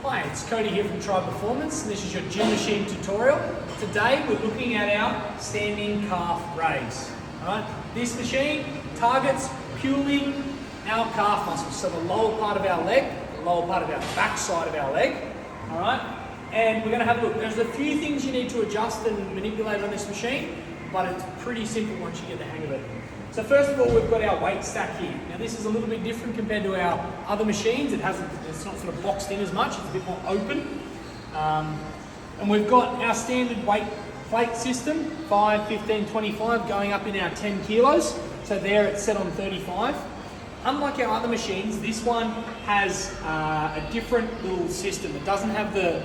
Hi, it's Cody here from Tribe Performance, and this is your gym machine tutorial. Today we're looking at our standing calf raise. All right? This machine targets purely our calf muscles, so the lower part of our leg, the lower part of our back side of our leg. All right? And we're going to have a look. There's a few things you need to adjust and manipulate on this machine, but it's pretty simple once you get the hang of it. So first of all, we've got our weight stack here. Now this is a little bit different compared to our other machines. It's not sort of boxed in as much, it's a bit more open. And we've got our standard weight plate system, 5, 15, 25, going up in our 10 kilos. So there it's set on 35. Unlike our other machines, this one has a different little system. It doesn't have the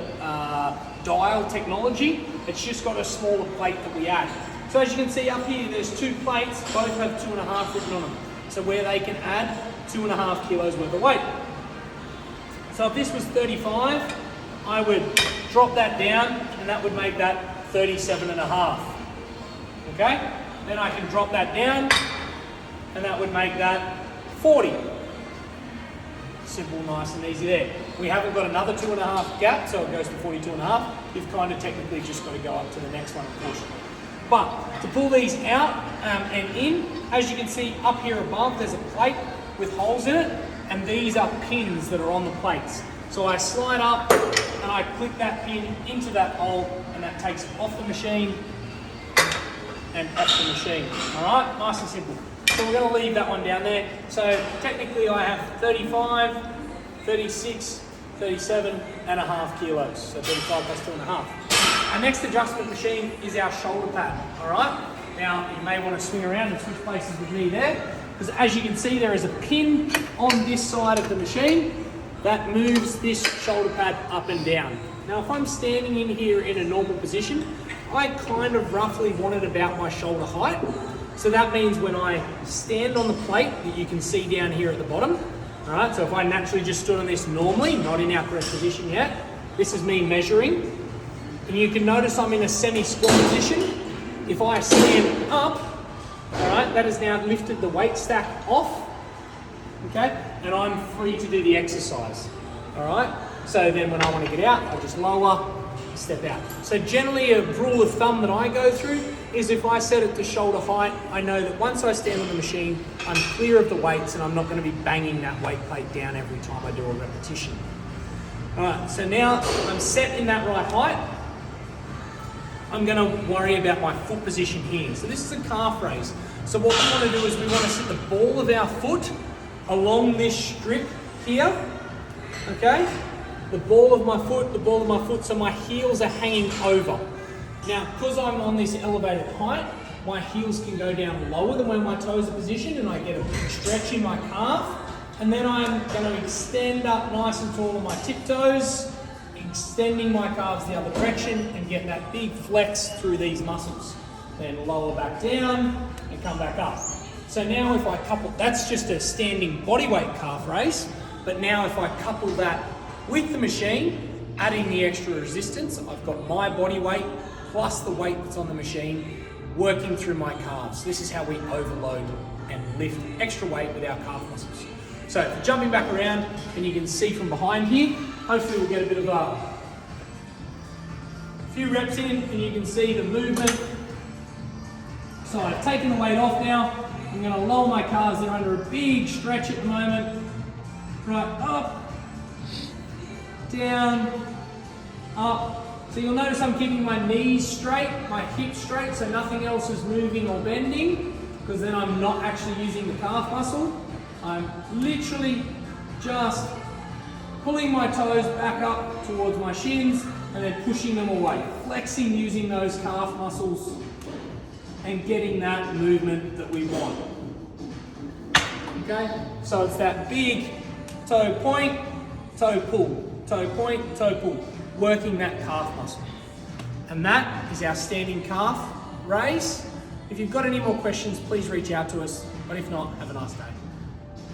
dial technology, it's just got a smaller plate that we add. So as you can see up here, there's two plates, both have 2.5 written on them. So where they can add 2.5 kilos worth of weight. So if this was 35, I would drop that down and that would make that 37.5. Okay? Then I can drop that down and that would make that 40. Simple, nice and easy there. We haven't got another 2.5 gap, so it goes to 42.5. You've kind of technically just got to go up to the next one, unfortunately. But to pull these out and in, as you can see up here above, there's a plate with holes in it, and these are pins that are on the plates. So I slide up and I click that pin into that hole, and that takes it off the machine and off the machine. All right, nice and simple. So we're going to leave that one down there. So technically I have 35, 36, 37.5 kilos. So 35 plus 2.5. Our next adjustment machine is our shoulder pad, all right? Now, you may want to swing around and switch places with me there, because as you can see, there is a pin on this side of the machine that moves this shoulder pad up and down. Now, if I'm standing in here in a normal position, I kind of roughly want it about my shoulder height. So that means when I stand on the plate that you can see down here at the bottom, all right? So if I naturally just stood on this normally, not in our correct position yet, this is me measuring. And you can notice I'm in a semi-squat position. If I stand up, all right, that has now lifted the weight stack off, okay? And I'm free to do the exercise, all right? So then when I want to get out, I just lower, step out. So generally a rule of thumb that I go through is if I set it to shoulder height, I know that once I stand on the machine, I'm clear of the weights and I'm not going to be banging that weight plate down every time I do a repetition. All right, so now I'm set in that right height. I'm going to worry about my foot position here. So this is a calf raise. So what we want to do is we want to sit the ball of our foot along this strip here, okay? The ball of my foot, so my heels are hanging over. Now, because I'm on this elevated height, my heels can go down lower than where my toes are positioned, and I get a big stretch in my calf. And then I'm going to extend up nice and tall on my tiptoes, extending my calves the other direction and get that big flex through these muscles. Then lower back down and come back up. So now if I couple, that's just a standing body weight calf raise, but now if I couple that with the machine, adding the extra resistance, I've got my body weight plus the weight that's on the machine working through my calves. This is how we overload and lift extra weight with our calf muscles. So jumping back around, and you can see from behind here, hopefully we'll get a bit of a few reps in and you can see the movement. So I've taken the weight off now. I'm going to lower my calves. They're under a big stretch at the moment. Right, up, down, up. So you'll notice I'm keeping my knees straight, my hips straight, so nothing else is moving or bending, because then I'm not actually using the calf muscle. I'm literally just pulling my toes back up towards my shins and then pushing them away. Flexing using those calf muscles and getting that movement that we want. Okay? So it's that big toe point, toe pull, toe point, toe pull, working that calf muscle. And that is our standing calf raise. If you've got any more questions, please reach out to us. But if not, have a nice day.